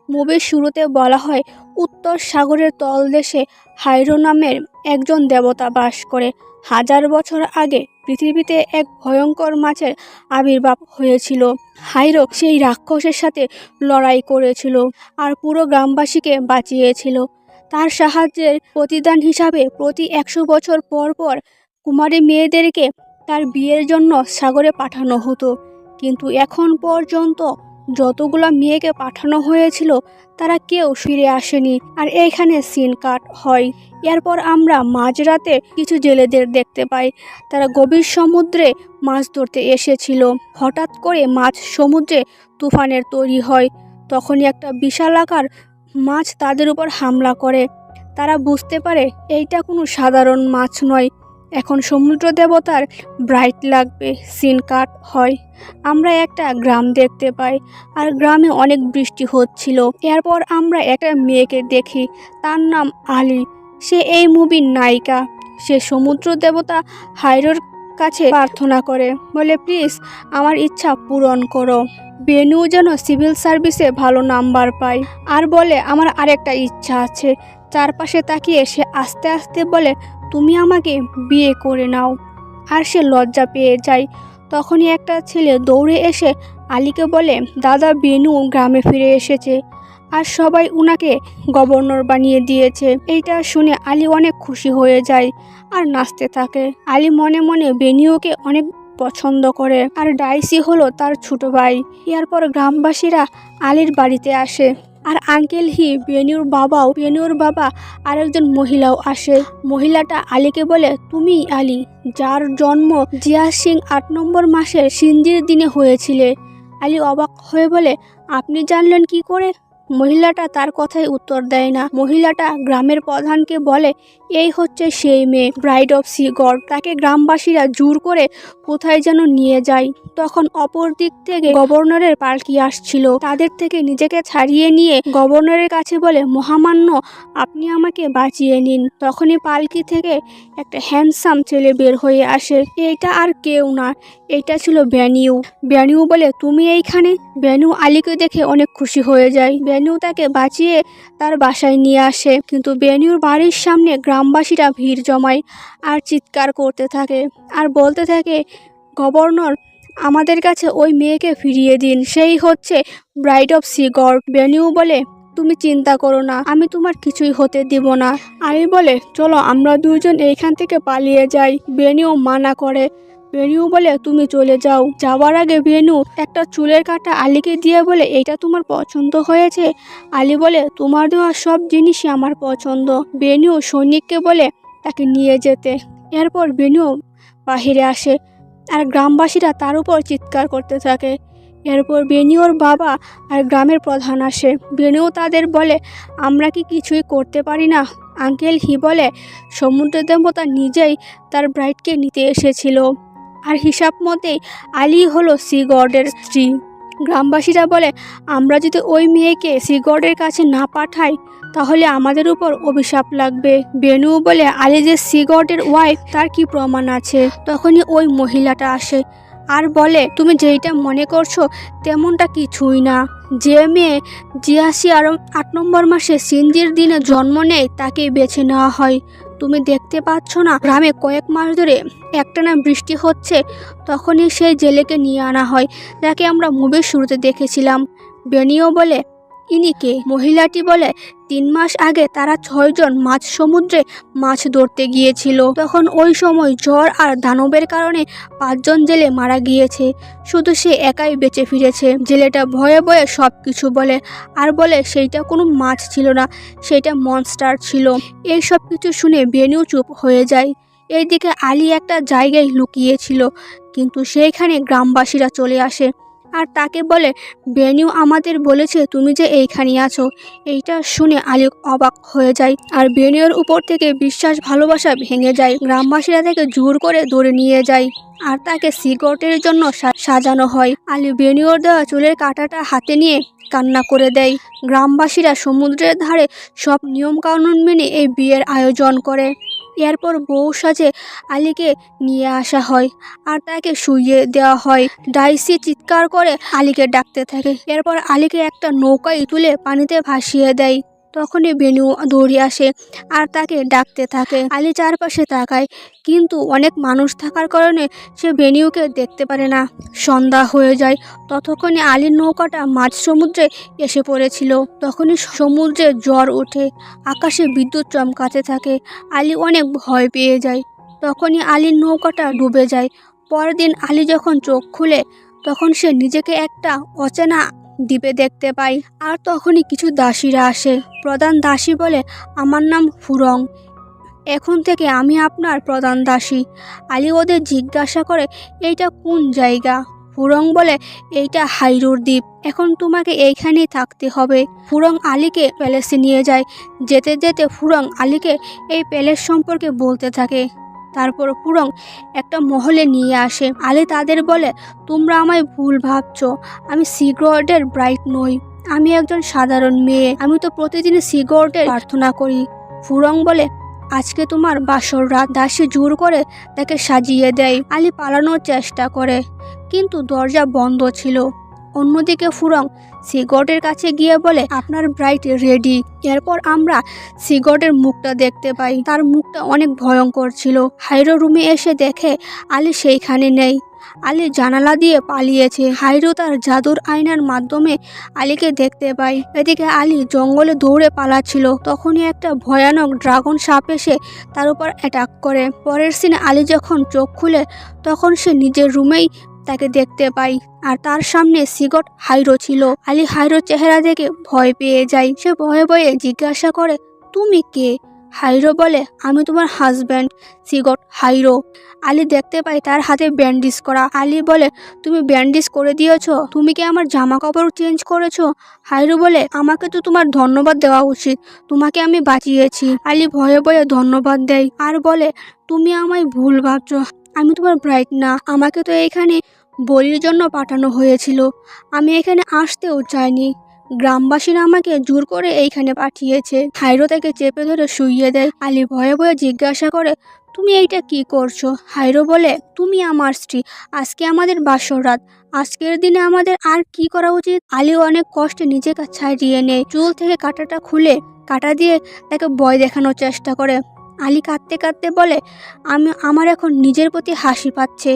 মুভির শুরুতে বলা হয় উত্তর সাগরের তলদেশে হাইরো নামের একজন দেবতা বাস করে। 1000 বছর আগে পৃথিবীতে এক ভয়ঙ্কর মাছের আবির্ভাব হয়েছিল। হাইরো সেই রাক্ষসের সাথে লড়াই করেছিল আর পুরো গ্রামবাসীকে বাঁচিয়েছিল। তার সাহায্যের প্রতিদান হিসাবে প্রতি 100 বছর পর পর কুমারী মেয়েদেরকে তার বিয়ের জন্য সাগরে পাঠানো হতো। কিন্তু এখন পর্যন্ত যতগুলো মেয়েকে পাঠানো হয়েছিল তারা কেউ ফিরে আসেনি। আর এইখানে সিন কাট হয়। এরপর আমরা মাঝরাতে কিছু জেলেদের দেখতে পাই। তারা গভীর সমুদ্রে মাছ ধরতে এসেছিল। হঠাৎ করে মাছ সমুদ্রে তুফানের তৈরি হয়। তখনই একটা বিশালাকার মাছ তাদের উপর হামলা করে। তারা বুঝতে পারে এইটা কোনো সাধারণ মাছ নয়, এখন সমুদ্র দেবতার ব্রাইট লাগবে। সিন কাট হয়। আমরা একটা গ্রাম দেখতে পাই আর গ্রামে অনেক বৃষ্টি হচ্ছিল। এরপর আমরা একটা মেয়েকে দেখি, তার নাম আলি। সে এই মুভির নায়িকা। সে সমুদ্র দেবতা হাইরোর কাছে প্রার্থনা করে, বলে প্লিজ আমার ইচ্ছা পূরণ করো। বেনু যেন সিভিল সার্ভিসে ভালো নাম্বার পায় আর বলে আমার আরেকটা ইচ্ছা আছে। চারপাশে তাকিয়ে সে আস্তে আস্তে বলে তুমি আমাকে বিয়ে করে নাও। আর সে লজ্জা পেয়ে যায়। তখনই একটা ছেলে দৌড়ে এসে আলীকে বলে দাদা বেনু গ্রামে ফিরে এসেছে আর সবাই উনাকে গভর্নর বানিয়ে দিয়েছে। এইটা শুনে আলী অনেক খুশি হয়ে যায় আর নাচতে থাকে। আলী মনে মনে বেনিউকে অনেক পছন্দ করে আর ডাইসি হলো তার ছোট ভাই। এরপর গ্রামবাসীরা আলীর বাড়িতে আসে আর আঙ্কেল হি বেনুর বাবা আরেকজন মহিলাও আসে। মহিলাটা আলীকে বলে তুমি আলী, যার জন্ম জিয়া সিং 8 নম্বর মাসের সিঞ্জির দিনে হয়েছিলে। আলী অবাক হয়ে বলে আপনি জানলেন কি করে? মহিলাটা তার কথায় উত্তর দেয় না। মহিলাটা গ্রামের প্রধানকে বলে এই হচ্ছে সেই মেয়ে, ব্রাইড অফ সি গড। তাকে গ্রামবাসীরা জোর করে কোথায় যেন নিয়ে যায়। তখন অপর দিক থেকে গভর্নরের পালকি আসছিল। তাদের থেকে নিজেকে ছাড়িয়ে নিয়ে গভর্নরের কাছে বলে মহামান্য আপনি আমাকে বাঁচিয়ে নিন। তখনই পালকি থেকে একটা হ্যান্ডসাম ছেলে বের হয়ে আসে। এইটা আর কেউ না, এটা ছিল বেনিউ বলে তুমি এইখানে? বেনু আলীকে দেখে অনেক খুশি হয়ে যায়। বেনু তাকে বাঁচিয়ে তার বাসায় নিয়ে আসে। কিন্তু বেনিউর বাড়ির সামনে গ্রামবাসীরা ভিড় জমায় আর চিৎকার করতে থাকে আর বলতে থাকে গভর্নর আমাদের কাছে ওই মেয়েকে ফিরিয়ে দিন, সেই হচ্ছে ব্রাইড অফ সি গড। বেনিউ বলে তুমি চিন্তা করো না, আমি তোমার কিছুই হতে দিব না। আলী বলে চলো আমরা দুজন এইখান থেকে পালিয়ে যাই। বেনিউ মানা করে। বেনু বলে তুমি চলে যাও। যাওয়ার আগে বেনু একটা চুলের কাঁটা আলীকে দিয়ে বলে এটা তোমার পছন্দ হয়েছে? আলী বলে তোমার দেওয়া সব জিনিসই আমার পছন্দ। বেনু সৈনিককে বলে তাকে নিয়ে যেতে। এরপর বেনু বাহিরে আসে আর গ্রামবাসীরা তার উপর চিৎকার করতে থাকে। এরপর বেনিউর বাবা আর গ্রামের প্রধান আসে। বেনু তাদের বলে আমরা কি কিছুই করতে পারি না? আঙ্কেল হি বলে সমুদ্র দেবতা নিজেই তার ব্রাইডকে নিতে এসেছিল আর হিসাব মতেই আলী হলো সি গডের স্ত্রী। গ্রামবাসীরা বলে আমরা যদি ওই মেয়েকে সি গডের কাছে না পাঠাই তাহলে আমাদের উপর অভিশাপ লাগবে। বেনু বলে আলী যে সি গডের ওয়াইফ তার কি প্রমাণ আছে? তখনই ওই মহিলাটা আসে আর বলে তুমি যেইটা মনে করছো তেমনটা কিছুই না। যে মেয়ে জিয়াসি আর 8 নম্বর মাসে সিঞ্জির দিনে জন্ম নেয় তাকেই বেছে নেওয়া হয়। তুমি দেখতে পাচ্ছ না গ্রামে কয়েক মাস ধরে একটানা বৃষ্টি হচ্ছে? তখনই সেই জেলেকে নিয়ে আনা হয় যাকে আমরা মুভির শুরুতে দেখেছিলাম। বেনিও বলে ইনি কে? মহিলাটি বলে 3 মাস আগে তারা 6 জন মাঝ সমুদ্রে মাছ ধরতে গিয়েছিল। তখন ওই সময় ঝড় আর দানবের কারণে 5 জন জেলে মারা গিয়েছে, শুধু সে একাই বেঁচে ফিরেছে। জেলেটা ভয়ে ভয়ে সব কিছু বলে আর বলে সেইটা কোনো মাছ ছিল না, সেইটা মনস্টার ছিল। এই সব কিছু শুনে বেনু চুপ হয়ে যায়। এইদিকে আলী একটা জায়গায় লুকিয়েছিল, কিন্তু সেইখানে গ্রামবাসীরা চলে আসে আর তাকে বলে বেনু আমাদের বলেছে তুমি যে এইখানে আছো। এইটা শুনে আলী অবাক হয়ে যায় আর বেনুর উপর থেকে বিশ্বাস ভালোবাসা ভেঙে যায়। গ্রামবাসীরা তাকে জোর করে ধরে নিয়ে যায় আর তাকে সিগারেটের জন্য সাজানো হয়। আলী বেনুর দেওয়া চুলের কাঁটাটা হাতে নিয়ে কান্না করে দেয়। গ্রামবাসীরা সমুদ্রের ধারে সব নিয়ম কানুন মেনে এই বিয়ের আয়োজন করে। এরপর বউ সাজে আলীকে নিয়ে আসা হয় আর তাকে শুইয়ে দেওয়া হয়। ডাইসি চিৎকার করে আলীকে ডাকতে থাকে। এরপর আলীকে একটা নৌকায় তুলে পানিতে ভাসিয়ে দেয়। তখনই বেনু দৌড়ে আসে আর তাকে ডাকতে থাকে। আলী চারপাশে তাকায়, কিন্তু অনেক মানুষ থাকার কারণে সে বেনিউকে দেখতে পারে না। সন্ধ্যা হয়ে যায়। ততক্ষণে আলীর নৌকাটা মাঝ সমুদ্রে এসে পড়েছিল। তখনই সমুদ্রে ঝড় ওঠে, আকাশে বিদ্যুৎ চমকাতে থাকে। আলী অনেক ভয় পেয়ে যায়। তখনই আলীর নৌকাটা ডুবে যায়। পরের দিন আলী যখন চোখ খুলে, তখন সে নিজেকে একটা অচেনা দ্বীপে দেখতে পায়। আর তখনই কিছু দাসীরা আসে। প্রধান দাসী বলে, আমার নাম ফুরং, এখন থেকে আমি আপনার প্রধান দাসী। আলী ওদের জিজ্ঞাসা করে, এইটা কোন জায়গা? ফুরং বলে, এইটা হাইরুর দ্বীপ, এখন তোমাকে এইখানেই থাকতে হবে। ফুরং আলীকে প্যালেসে নিয়ে যায়। যেতে যেতে ফুরং আলীকে এই প্যালেস সম্পর্কে বলতে থাকে। তারপর ফুরং একটা মহলে নিয়ে আসে। আলী তাদের বলে, তোমরা আমায় ভুল ভাবছো, আমি সিগর্ডের ব্রাইড নই, আমি একজন সাধারণ মেয়ে, আমি তো প্রতিদিন সিগর্ডের প্রার্থনা করি। ফুরং বলে, আজকে তোমার বাসর রাত। দাসী জোর করে তাকে সাজিয়ে দেয়। আলী পালানোর চেষ্টা করে, কিন্তু দরজা বন্ধ ছিল। অন্যদিকে ফুরং সিগর্ডের কাছে গিয়ে বলে, আপনার ব্রাইড রেডি। এরপর আমরা সিগর্ডের মুখটা দেখতে পাই। তার মুখটা অনেক ভয়ঙ্কর ছিল। হাইরো রুমে এসে দেখে আলী সেইখানে নেই। আলী জানালা দিয়ে পালিয়েছে। হাইরো তার জাদুর আয়নার মাধ্যমে আলীকে দেখতে পায়। এদিকে আলী জঙ্গলে দৌড়ে পালাচ্ছিল। তখনই একটা ভয়ানক ড্রাগন সাপ এসে তার উপর অ্যাটাক করে। পরের সিনে আলী যখন চোখ খুলে, তখন সে নিজের রুমেই তাকে দেখতে পাই আর তার সামনে সিগট হাইরো ছিল। আলী হাইরোর চেহারা দেখে ভয় পেয়ে যায়। সে ভয়ে ভয়ে জিজ্ঞাসা করে, তুমি কে? হাইরো বলে, আমি তোমার হাজব্যান্ড সিগট হাইরো। আলী দেখতে পাই তার হাতে ব্যান্ডেজ করা। আলী বলে, তুমি ব্যান্ডেজ করে দিয়েছো? তুমি কি আমার জামা কাপড় চেঞ্জ করেছো? হাইরো বলে, আমাকে তো তোমার ধন্যবাদ দেওয়া উচিত, তোমাকে আমি বাঁচিয়েছি। আলী ভয়ে ভয়ে ধন্যবাদ দেয় আর বলে, তুমি আমায় ভুল ভাবছো, আমি তোমার ব্রাইড না, আমাকে তো এখানে বলির জন্য পাঠানো হয়েছিল, আমি এখানে আসতেও চাইনি, গ্রামবাসীরা আমাকে জোর করে এইখানে পাঠিয়েছে। হাইরো তাকে চেপে ধরে শুইয়ে দেয়। আলী ভয়ে ভয়ে জিজ্ঞাসা করে, তুমি এইটা কি করছো? হাইরো বলে, তুমি আমার স্ত্রী, আজকে আমাদের বাসর রাত, আজকের দিনে আমাদের আর কি করা উচিত? আলী অনেক কষ্টে নিজেকে ছাড়িয়ে নেয়। চুল থেকে কাঁটাটা খুলে কাঁটা দিয়ে তাকে ভয় দেখানোর চেষ্টা করে। আলী কাঁদতে কাঁদতে বলে, আমার এখন নিজের প্রতি হাসি পাচ্ছে।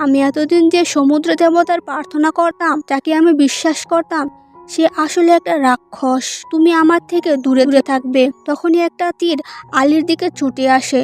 আমি এতদিন যে সমুদ্র দেবতার প্রার্থনা করতাম, যাকে আমি বিশ্বাস করতাম, সে আসলে একটা রাক্ষস। তুমি আমার থেকে দূরে দূরে থাকবে। তখনই একটা তীর আলীর দিকে ছুটে আসে।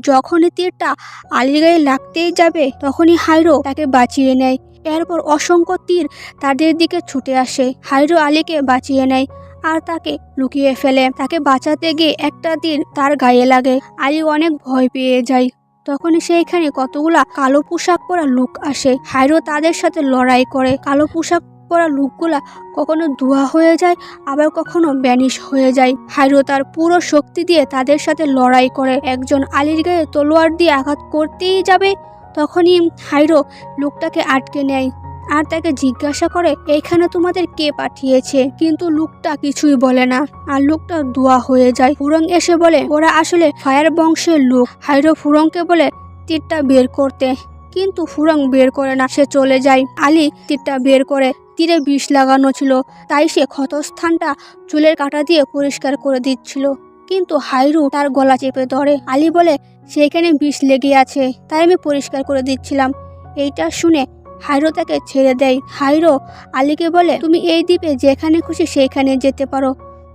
যখনই তীরটা আলীর গায়ে লাগতেই যাবে, তখনই হাইরো তাকে বাঁচিয়ে নেয়। এরপর অসংখ্য তীর তাদের দিকে ছুটে আসে। হাইরো আলীকে বাঁচিয়ে নেয় আর তাকে লুকিয়ে ফেলে। তাকে বাঁচাতে গিয়ে একটা তীর তার গায়ে লাগে। আলী অনেক ভয় পেয়ে যায়। তখনই সেইখানে কতগুলা কালো পোশাক পরা লোক আসে। হাইরো তাদের সাথে লড়াই করে। কালো পোশাক পরা লোকগুলা কখনো ধোঁয়া হয়ে যায়, আবার কখনো ব্যানিশ হয়ে যায়। হাইরো তার পুরো শক্তি দিয়ে তাদের সাথে লড়াই করে। একজন আলীর গায়ে তলোয়ার দিয়ে আঘাত করতেই যাবে, তখনই হাইরো লোকটাকে আটকে নেয় আর তাকে জিজ্ঞাসা করে, এইখানে তোমাদের কে পাঠিয়েছে? কিন্তু লোকটা কিছুই বলে না আর লোকটা ধোঁয়া হয়ে যায়। ফুরং এসে বলে, ওরা আসলে ফায়ার বংশের লোক। হাইরো ফুরংকে বলে তীরটা বের করতে, কিন্তু ফুরং বের করে না, সে চলে যায়। আলী তীরটা বের করে। তীরে বিষ লাগানো ছিল, তাই সে ক্ষতস্থানটা চুলের কাঁটা দিয়ে পরিষ্কার করে দিচ্ছিল, কিন্তু হাইরু তার গলা চেপে ধরে। আলী বলে, সেখানে বিষ লেগে আছে, তাই আমি পরিষ্কার করে দিচ্ছিলাম। এইটা শুনে হাইরো তাকে ছেড়ে দেয়। হাইরো আলীকে বলে, তুমি এই দ্বীপে যেখানে খুশি সেইখানে যেতে পারো,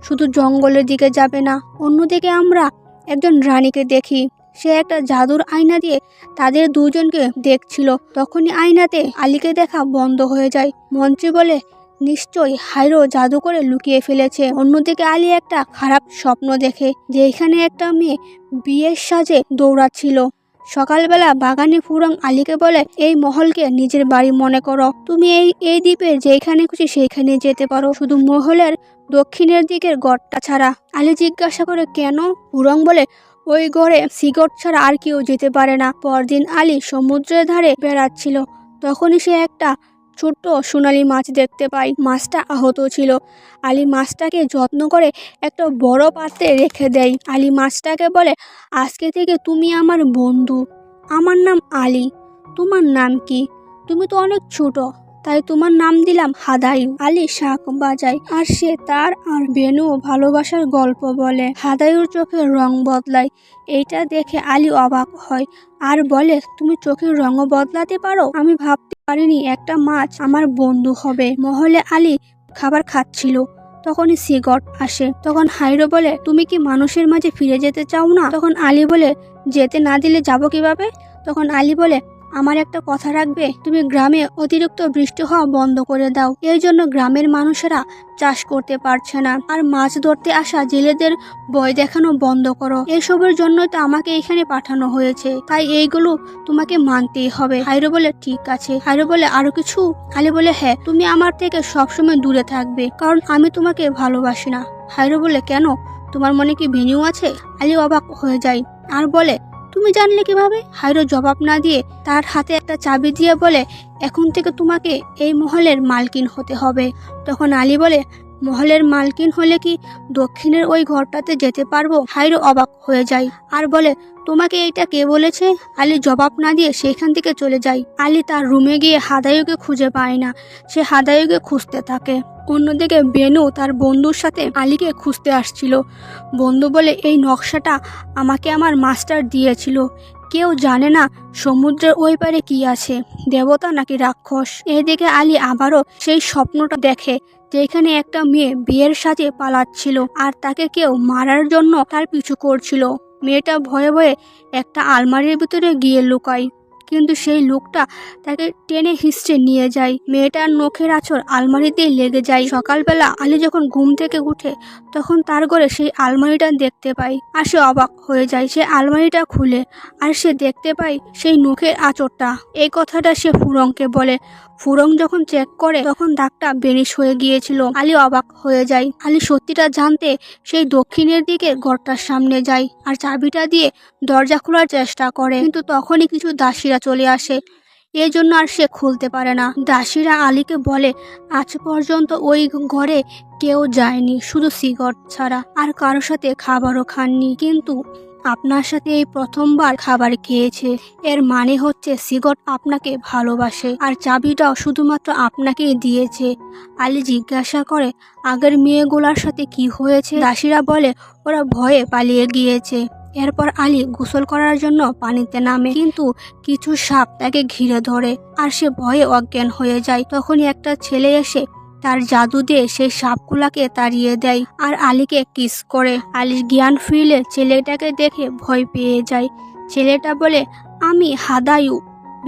শুধু জঙ্গলের দিকে যাবে না। অন্যদিকে আমরা একজন রানীকে দেখি, সে একটা জাদুর আয়না দিয়ে তাদের দুজনকে দেখছিল। তখনই আয়নাতে আলীকে দেখা বন্ধ হয়ে যায়। মন্ত্রী বলে, নিশ্চয়ই হাইরো জাদু করে লুকিয়ে ফেলেছে। অন্যদিকে আলী একটা খারাপ স্বপ্ন দেখে, যে এখানে একটা মেয়ে বিয়ের সাজে দৌড়াচ্ছিল। সকালবেলা বাগানে ফুরং আলীকে বলে, এই মহলকে নিজের বাড়ি মনে করো, তুমি এই দ্বীপের যেখানে খুশি সেইখানে যেতে পারো, শুধু মহলের দক্ষিণের দিকের গড়টা ছাড়া। আলী জিজ্ঞাসা করে, কেন? ফুরং বলে, ওই গড়ে সিগট ছাড়া আর কেউ যেতে পারে না। পরদিন আলী সমুদ্রের ধারে বেড়াচ্ছিল, তখনই সে একটা ছোট্ট সোনালী মাছ দেখতে পায়। মাছটা আহত ছিল। আলী মাছটাকে যত্ন করে একটা বড় পাত্রে রেখে দেয়। আলী মাছটাকে বলে, আজকে থেকে তুমি আমার বন্ধু। আমার নাম আলী। তোমার নাম কি? তুমি তো অনেক ছোট, তাই তোমার নাম দিলাম হাদায়ু। আলী শাঁখ বাজায় আর সে তার আর বেনু ভালোবাসার গল্প বলে। হাদায়ুর চোখের রং বদলায়। এইটা দেখে আলী অবাক হয় আর বলে, তুমি চোখের রঙও বদলাতে পারো? আমি ভাবতে পারিনি একটা মাছ আমার বন্ধু হবে। মহলে আলী খাবার খাচ্ছিল, তখনই সিগট আসে। তখন হাইরো বলে, তুমি কি মানুষের মাঝে ফিরে যেতে চাও না? তখন আলী বলে, যেতে না দিলে যাব কিভাবে? তখন আলী বলে, আমার একটা কথা রাখবে? তুমি গ্রামে অতিরিক্ত বৃষ্টি হওয়া বন্ধ করে দাও। এই জন্য গ্রামের মানুষেরা চাষ করতে পারছে না। আর মাছ ধরতে আসা জেলেদের ভয় দেখানো বন্ধ করো। এসবের জন্যই তো আমাকে এখানে পাঠানো হয়েছে, তাই এইগুলো তোমাকে মানতেই হবে। হাইরো বলে, ঠিক আছে। হাইরো বলে, আরো কিছু? আলী বলে, হ্যাঁ, তুমি আমার থেকে সবসময় দূরে থাকবে, কারণ আমি তোমাকে ভালোবাসি না। হাইরো বলে, কেন? তোমার মনে কি ভেনিউ আছে? আলী অবাক হয়ে যায় আর বলে, তুমি জানলে কিভাবে? হাইরো জবাব না দিয়ে তার হাতে একটা চাবি দিয়ে বলে, এখন থেকে তোমাকে এই মহলের মালকিন হতে হবে। তখন আলী বলে, মহলের মালকিন হলে কি দক্ষিণের ওই ঘরটাতে যেতে পারবো? হাইরো অবাক হয়ে যায় আর বলে, তোমাকে এইটা কে বলেছে? আলী জবাব না দিয়ে সেখান থেকে চলে যায়। আলী তার রুমে গিয়ে হাদায়ুকে খুঁজে পায় না। সে হাদায়ুকে খুঁজতে থাকে। অন্যদিকে বেনু তার বন্ধুর সাথে আলীকে খুঁজতে আসছিল। বন্ধু বলে, এই নকশাটা আমাকে আমার মাস্টার দিয়েছিল। কেউ জানে না সমুদ্রের ওই পারে কি আছে, দেবতা নাকি রাক্ষস। এদিকে আলী আবারও সেই স্বপ্নটা দেখে, যেখানে একটা মেয়ে বিয়ের সাথে পালাচ্ছিল আর তাকে কেউ মারার জন্য তার পিছু করছিল। মেয়েটা ভয়ে ভয়ে একটা আলমারির ভিতরে গিয়ে লুকায়, কিন্তু সেই লোকটা তাকে টেনে হিঁচড়ে নিয়ে যায়। মেয়েটার নখের আঁচড় আলমারিতে লেগে যায়। সকালবেলা আলী যখন ঘুম থেকে উঠে, তখন তার ঘরে সেই আলমারিটা দেখতে পায় আর সে অবাক হয়ে যায়। সে আলমারিটা খুলে আর সে দেখতে পায় সেই নখের আঁচড়টা। এই কথাটা সে ফুরংকে বলে। ফুরং যখন চেক করে, তখন দাগটা বেনিশ হয়ে গিয়েছিল। আলী অবাক হয়ে যায়। আলী সত্যিটা জানতে সেই দক্ষিণের দিকে ঘরটার সামনে যায় আর চাবিটা দিয়ে দরজা খোলার চেষ্টা করে, কিন্তু তখনই কিছু দাসীরা চলে আসে। এই জন্য আর সে খুলতে পারে না। দাসীরা আলীকে বলে, আজ পর্যন্ত ওই ঘরে কেউ যায়নি, শুধু সিগট ছাড়া, আর কারোর সাথে খাবারও খাননি, কিন্তু আপনার সাথে এই প্রথমবার খাবার খেয়েছে। এর মানে হচ্ছে সিগট আপনাকে ভালোবাসে আর চাবিটাও শুধুমাত্র আপনাকেই দিয়েছে। আলী জিজ্ঞাসা করে, আগের মেয়েগুলার সাথে কি হয়েছে? দাসীরা বলে, ওরা ভয়ে পালিয়ে গিয়েছে। এরপর আলী গোসল করার জন্য পানিতে নামে, কিন্তু কিছু সাপ তাকে ঘিরে ধরে আর সে ভয়ে অজ্ঞান হয়ে যায়। তখনই একটা ছেলে এসে তার জাদু দিয়ে সেই সাপগুলাকে তাড়িয়ে দেয় আর আলীকে কিস করে। আলীর জ্ঞান ফিরলে ছেলেটাকে দেখে ভয় পেয়ে যায়। ছেলেটা বলে, আমি হাদায়ু।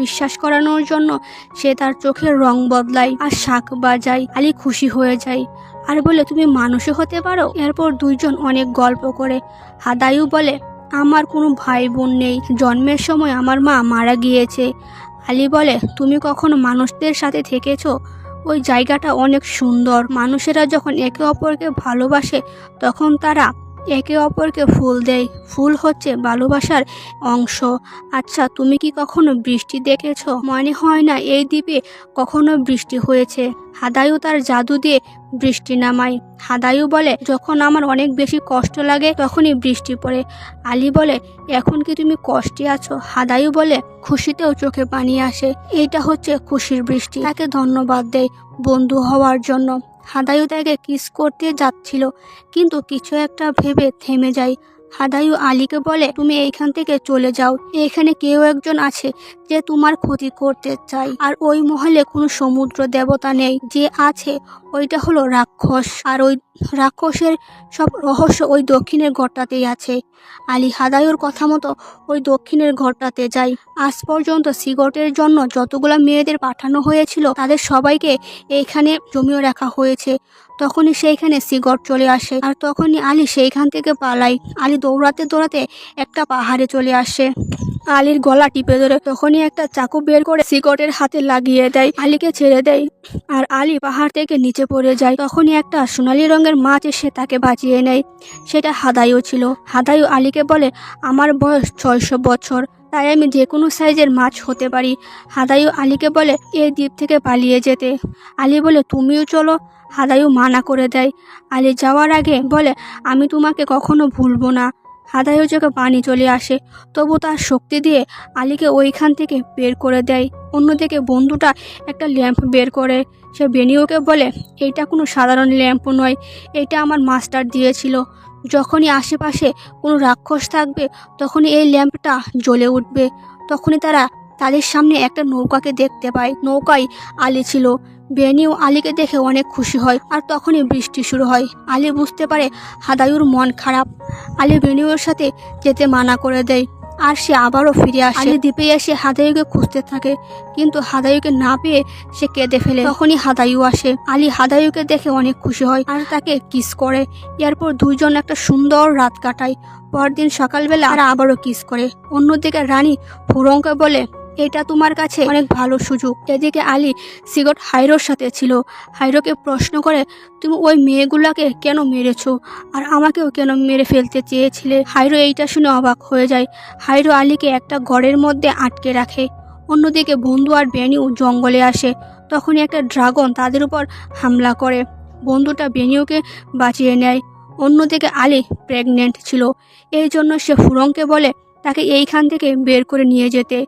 বিশ্বাস করানোর জন্য সে তার চোখের রং বদলায় আর শাঁখ বাজায়। আলী খুশি হয়ে যায় আর বলে, তুমি মানুষও হতে পারো। এরপর দুইজন অনেক গল্প করে। হাদায়ু বলে, আমার কোনো ভাই বোন নেই, জন্মের সময় আমার মা মারা গিয়েছে। আলী বলে, তুমি কখনো মানুষদের সাথে থেকেছো? ওই জায়গাটা অনেক সুন্দর। মানুষেরা যখন একে অপরকে ভালোবাসে, তখন তারা একে অপরকে ফুল দেয়। ফুল হচ্ছে ভালোবাসার অংশ। আচ্ছা, তুমি কি কখনো বৃষ্টি দেখেছো? মনে হয় না এই দ্বীপে কখনো বৃষ্টি হয়েছে। হাদায়ু তার জাদু দিয়ে বৃষ্টি নামায়। হাদায়ু বলে, যখন আমার অনেক বেশি কষ্ট লাগে তখনই বৃষ্টি পড়ে। আলী বলে, এখন কি তুমি কষ্টে আছো? হাদায়ু বলে, খুশিতেও চোখে পানি আসে। এইটা হচ্ছে খুশির বৃষ্টি। তাকে ধন্যবাদ দেয় বন্ধু হওয়ার জন্য। হাদায়ু তাকে কিস করতে যাচ্ছিল, কিন্তু কিছু একটা ভেবে থেমে যায়। হাদায়ু আলীকে বলে, তুমি এইখান থেকে চলে যাও। এখানে কেউ একজন আছে যে তোমার ক্ষতি করতে চায়, আর ওই মহলে কোনো সমুদ্র দেবতা নেই। যে আছে ওইটা হলো রাক্ষস, আর ওই রাক্ষসের সব রহস্য ওই দক্ষিণের ঘরটাতেই আছে। আলী হাদায়ুর কথা মতো ওই দক্ষিণের ঘরটাতে যায়। আজ পর্যন্ত সিগটের জন্য যতগুলা মেয়েদের পাঠানো হয়েছিল, তাদের সবাইকে এইখানে জমিয়ে রাখা হয়েছে। তখনই সেইখানে সিগট চলে আসে আর তখনই আলী সেইখান থেকে পালায়। আলী দৌড়াতে দৌড়াতে একটা পাহাড়ে চলে আসে আলীর গলা টিপে ধরে। তখনই একটা চাকু বের করে সিকটের হাতে লাগিয়ে দেয়, আলীকে ছেড়ে দেয়। আর আলী পাহাড় থেকে নিচে পড়ে যায়। তখনই একটা সোনালী রঙের মাছ এসে তাকে বাঁচিয়ে নেয়। সেটা হাদায়ু ছিল। হাদায়ু আলীকে বলে, আমার বয়স 600 বছর, তাই আমি যে কোনো সাইজের মাছ হতে পারি। হাদায়ু আলীকে বলে এই দ্বীপ থেকে পালিয়ে যেতে। আলী বলে, তুমিও চলো। হাদায়ু মানা করে দেয়। আলী যাওয়ার আগে বলে, আমি তোমাকে কখনো ভুলবো না। হাদায়ু চোখে পানি চলে আসে, তবু তার শক্তি দিয়ে আলীকে ওইখান থেকে বের করে দেয়। অন্যদিকে বন্ধুটা একটা ল্যাম্প বের করে। সে বেনিওকে বলে, এইটা কোনো সাধারণ ল্যাম্প নয়, এটা আমার মাস্টার দিয়েছিল। যখনই আশেপাশে কোনো রাক্ষস থাকবে তখনই এই ল্যাম্পটা জ্বলে উঠবে। তখনই তারা তাদের সামনে একটা নৌকাকে দেখতে পায়। নৌকায় আলী ছিল। বেনিও আলীকে দেখে অনেক খুশি হয়। আর তখনই বৃষ্টি শুরু হয়। আলী বুঝতে পারে হাদায়ুর মন খারাপ। আলী বেনিওর সাথে যেতে মানা করে দেয়। আর সে আবারও ফিরে আসে। আলী দ্বীপে এসে হাদায়ুকে খুঁজতে থাকে, কিন্তু হাদায়ুকে না পেয়ে সে কেঁদে ফেলে। তখনই হাদায়ু আসে। আলী হাদায়ুকে দেখে অনেক খুশি হয় আর তাকে কিস করে। এরপর দুইজন একটা সুন্দর রাত কাটায়। পরদিন সকালবেলা তারা আবারও কিস করে। অন্যদিকে রানী ফুরংকে বলে, এটা তোমার কাছে অনেক ভালো সুযোগ। এদিকে আলী সিগট হাইরোর সাথে ছিল। হাইরোকে প্রশ্ন করে, তুমি ওই মেয়েগুলাকে কেন মেরেছো আর আমাকেও কেন মেরে ফেলতে চেয়েছিলে? হাইরো এইটা শুনে অবাক হয়ে যায়। হাইরো আলীকে একটা ঘরের মধ্যে আটকে রাখে। অন্যদিকে বন্ধু আর বেনিও জঙ্গলে আসে। তখনই একটা ড্রাগন তাদের উপর হামলা করে। বন্ধুটা বেনিওকে বাঁচিয়ে নেয়। অন্যদিকে আলী প্রেগনেন্ট ছিল, এই জন্য সে ফুরংকে বলে তাকে এইখান থেকে বের করে নিয়ে যেতে।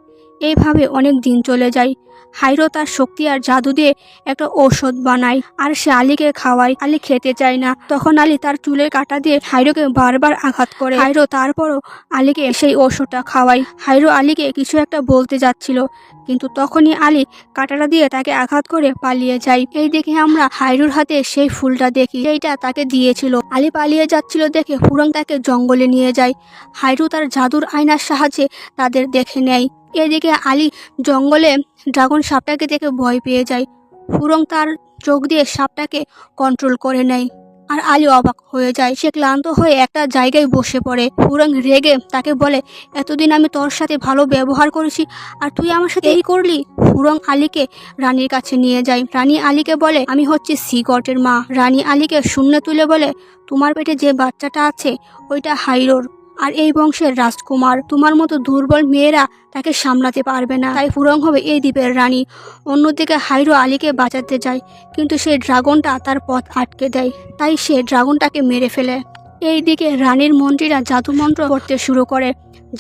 এইভাবে অনেক দিন চলে যায়। হাইরো তার শক্তি আর জাদু দিয়ে একটা ঔষধ বানায় আর সে আলীকে খাওয়ায়। আলী খেতে চায় না। তখন আলী তার চুলের কাঁটা দিয়ে হাইরোকে বারবার আঘাত করে। হাইরো তারপরও আলীকে সেই ঔষধটা খাওয়ায়। হাইরো আলীকে কিছু একটা বলতে যাচ্ছিল, কিন্তু তখনই আলী কাঁটাটা দিয়ে তাকে আঘাত করে পালিয়ে যায়। এই দেখে আমরা হাইরোর হাতে সেই ফুলটা দেখি, সেইটা তাকে দিয়েছিল। আলী পালিয়ে যাচ্ছিল দেখে ফুরং তাকে জঙ্গলে নিয়ে যায়। হাইরো তার জাদুর আয়নার সাহায্যে তাদের দেখে নেয়। এদিকে আলী জঙ্গলে ড্রাগন সাপটাকে দেখে ভয় পেয়ে যায়। ফুরং তার চোখ দিয়ে সাপটাকে কন্ট্রোল করে নেয় আর আলী অবাক হয়ে যায়। সে ক্লান্ত হয়ে একটা জায়গায় বসে পড়ে। ফুরং রেগে তাকে বলে, এতদিন আমি তোর সাথে ভালো ব্যবহার করেছি আর তুই আমার সাথে এই করলি? ফুরং আলীকে রানীর কাছে নিয়ে যায়। রানী আলীকে বলে, আমি হচ্ছে সিগটের মা। রানী আলীকে শূন্য তুলে বলে, তোমার পেটে যে বাচ্চাটা আছে ওইটা হাইরোর আর এই বংশের রাজকুমার। তোমার মতো দুর্বল মেয়েরা তাকে সামলাতে পারবে না, তাই ফুরং হবে এই দ্বীপের রানী। অন্যদিকে হাইরো আলীকে বাঁচাতে যায়, কিন্তু সেই ড্রাগনটা তার পথ আটকে দেয়, তাই সে ড্রাগনটাকে মেরে ফেলে। এইদিকে রানীর মন্ত্রীরা জাদুমন্ত্র করতে শুরু করে,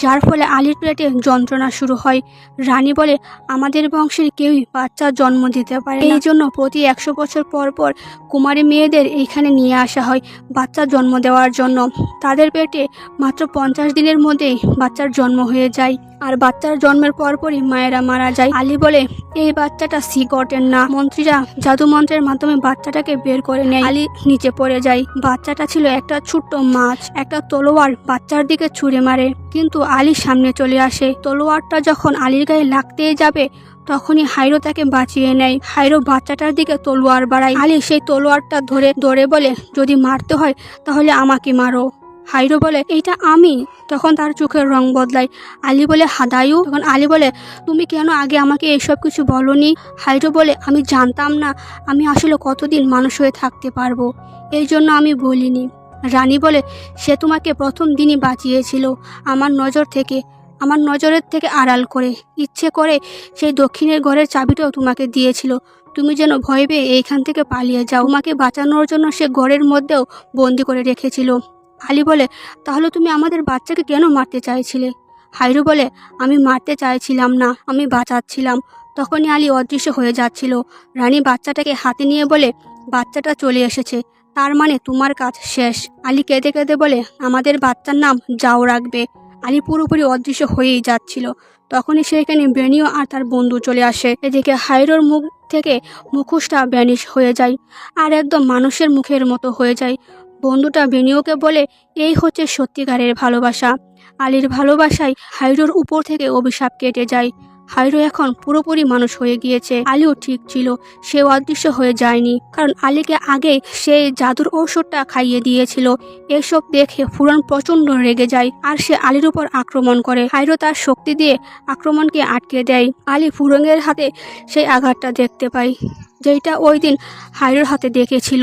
যার ফলে আলীর পেটে যন্ত্রণা শুরু হয়। রানী বলে, আমাদের বংশের কেউই বাচ্চা জন্ম দিতে পারে, এই জন্য প্রতি 100 বছর পর পর কুমারী মেয়েদের এইখানে নিয়ে আসা হয় বাচ্চা জন্ম দেওয়ার জন্য। তাদের পেটে মাত্র 50 দিনের মধ্যেই বাচ্চার জন্ম হয়ে যায়, আর বাচ্চার জন্মের পরপরই মায়েরা মারা যায়। আলী বলে, এই বাচ্চাটা সিগটের না। মন্ত্রীরা জাদু মন্ত্রের মাধ্যমে বাচ্চাটাকে বের করে নেয়। আলী নিচে পড়ে যায়। বাচ্চাটা ছিল একটা ছোট্ট মাছ। একটা তলোয়ার বাচ্চার দিকে ছুঁড়ে মারে, কিন্তু আলী সামনে চলে আসে। তলোয়ারটা যখন আলীর গায়ে লাগতেই যাবে তখনই হাইরো তাকে বাঁচিয়ে নেয়। হাইরো বাচ্চাটার দিকে তলোয়ার বাড়ায়। আলী সেই তলোয়ারটা ধরে বলে, যদি মারতে হয় তাহলে আমাকে মারো। হাইরো বলে, এইটা আমি। তখন তার চোখের রং বদলায়। আলী বলে, হাদায়ু। তখন আলী বলে, তুমি কেন আগে আমাকে এইসব কিছু বলনি? হাইরো বলে, আমি জানতাম না আমি আসলে কতদিন মানুষ হয়ে থাকতে পারবো, এই জন্য আমি বলিনি। রানী বলে, সে তোমাকে প্রথম দিনই বাঁচিয়েছিল আমার নজরের থেকে আড়াল করে। ইচ্ছে করে সেই দক্ষিণের ঘরের চাবিটাও তোমাকে দিয়েছিল, তুমি যেন ভয় পেয়ে এইখান থেকে পালিয়ে যাও। তোমাকে বাঁচানোর জন্য সে ঘরের মধ্যেও বন্দি করে রেখেছিল। আলী বলে, তাহলে তুমি আমাদের বাচ্চাকে কেন মারতে চাইছিলে? হাইরু বলে, আমি মারতে চাইছিলাম না, আমি বাঁচাচ্ছিলাম। তখনই আলী অদৃশ্য হয়ে যাচ্ছিল। রানী বাচ্চাটাকে হাতে নিয়ে বলে, বাচ্চাটা চলে এসেছে, তার মানে তোমার কাজ শেষ। আলী কেঁদে কেঁদে বলে, আমাদের বাচ্চার নাম যাও রাখবে। আলী পুরোপুরি অদৃশ্য হয়েই যাচ্ছিল। তখনই সেখানে বেনিও আর তার বন্ধু চলে আসে। এদিকে হাইরোর মুখ থেকে মুখোশটা ভ্যানিশ হয়ে যায় আর একদম মানুষের মুখের মতো হয়ে যায়। বন্ধুটা বেনিওকে বলে, এই হচ্ছে সত্যিকারের ভালোবাসা। আলীর ভালোবাসায় হাইরোর উপর থেকে অভিশাপ কেটে যায়। হাইরো এখন পুরোপুরি মানুষ হয়ে গিয়েছে। আলিও ঠিক ছিল, সেও অদৃশ্য হয়ে যায়নি, কারণ আলীকে আগে সে জাদুর ঔষধটা খাইয়ে দিয়েছিল। এসব দেখে ফুরন প্রচন্ড রেগে যায় আর সে আলীর উপর আক্রমণ করে। হাইরো তার শক্তি দিয়ে আক্রমণকে আটকে দেয়। আলী ফুরনের হাতে সেই আঘাতটা দেখতে পায়, যেটা ওই দিন হাইরোর হাতে দেখেছিল।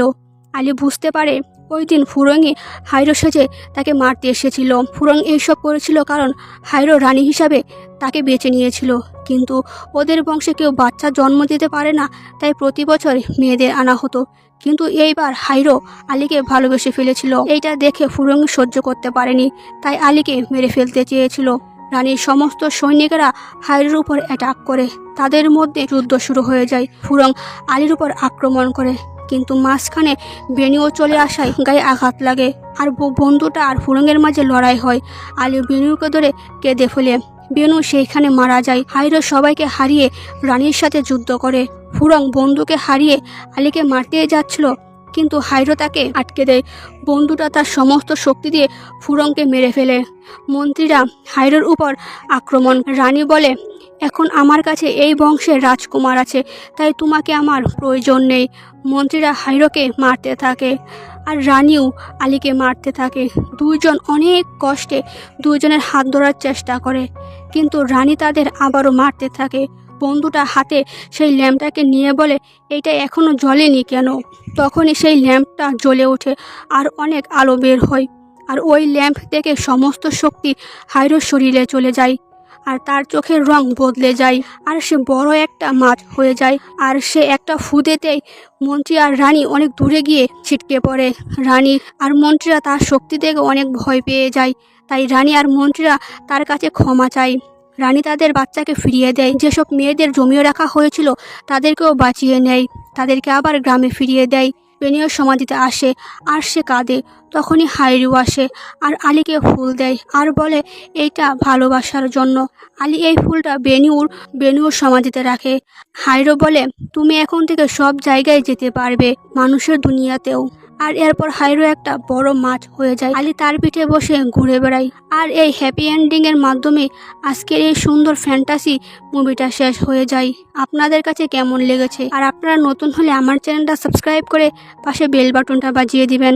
আলী বুঝতে পারে ওই দিন ফুরঙ্গি হাইরো সেজে তাকে মারতে এসেছিল। ফুরং এইসব করেছিল কারণ হাইরো রানী হিসাবে তাকে বেছে নিয়েছিল, কিন্তু ওদের বংশে কেউ বাচ্চা জন্ম দিতে পারে না, তাই প্রতি বছর মেয়েদের আনা হতো। কিন্তু এইবার হাইরো আলীকে ভালোবেসে ফেলেছিল। এইটা দেখে ফুরঙ্গি সহ্য করতে পারেনি, তাই আলীকে মেরে ফেলতে চেয়েছিল। রানীর সমস্ত সৈনিকেরা হাইরোর উপর অ্যাটাক করে, তাদের মধ্যে যুদ্ধ শুরু হয়ে যায়। ফুরং আলীর উপর আক্রমণ করে, কিন্তু মাঝখানে বেনিও চলে আসায় গায়ে আঘাত লাগে আর বন্ধুটা আর ফুরঙ্গের মাঝে লড়াই হয়। আলী বেনুকে ধরে কেঁদে ফেলে, বেনু সেইখানে মারা যায়। হাইরো সবাইকে হারিয়ে রানীর সাথে যুদ্ধ করে। ফুরং বন্ধুকে হারিয়ে আলীকে মারতে যাচ্ছিল, কিন্তু হাইরো তাকে আটকে দেয়। বন্ধুটা তার সমস্ত শক্তি দিয়ে ফুরংকে মেরে ফেলে। মন্ত্রীরা হাইরোর উপর আক্রমণ। রানী বলে, এখন আমার কাছে এই বংশের রাজকুমার আছে, তাই তোমাকে আমার প্রয়োজন নেই। মন্ত্রীরা হাইরোকে মারতে থাকে আর রানীও আলীকে মারতে থাকে। দুইজন অনেক কষ্টে দুইজনের হাত ধরার চেষ্টা করে, কিন্তু রানী তাদের আবারও মারতে থাকে। বন্ধুটা হাতে সেই ল্যাম্পটাকে নিয়ে বলে, এইটা এখনো জ্বলেনি কেন? তখনই সেই ল্যাম্পটা জ্বলে ওঠে আর অনেক আলো বের হয়, আর ওই ল্যাম্প থেকে সমস্ত শক্তি হাইরোর শরীরে চলে যায় আর তার চোখের রং বদলে যায় আর সে বড় একটা মাছ হয়ে যায়। আর সে একটা ফুদেতেই মন্ত্রী আর রানী অনেক দূরে গিয়ে ছিটকে পড়ে। রানী আর মন্ত্রীরা তার শক্তি থেকে অনেক ভয় পেয়ে যায়, তাই রানী আর মন্ত্রীরা তার কাছে ক্ষমা চায়। রানী তাদের বাচ্চাকে ফিরিয়ে দেয়। যেসব মেয়েদের জমিয়ে রাখা হয়েছিল তাদেরকেও বাঁচিয়ে নেয়, তাদেরকে আবার গ্রামে ফিরিয়ে দেয়। বেনিও সমাধিতে আসে আর সে কাঁদে। তখনই হাইরো আসে আর আলীকে ফুল দেয় আর বলে, এইটা ভালোবাসার জন্য। আলী এই ফুলটা বেনুর সমাধিতে রাখে। হাইরো বলে, তুমি এখন থেকে সব জায়গায় যেতে পারবে, মানুষের দুনিয়াতেও। আর এরপর হাইরো একটা বড় মাছ হয়ে যায়। আলী তার পিঠে বসে ঘুরে বেড়ায়। আর এই হ্যাপি এন্ডিংয়ের মাধ্যমে আজকের এই সুন্দর ফ্যান্টাসি মুভিটা শেষ হয়ে যায়। আপনাদের কাছে কেমন লেগেছে? আর আপনারা নতুন হলে আমার চ্যানেলটা সাবস্ক্রাইব করে পাশে বেল বাটনটা বাজিয়ে দিবেন।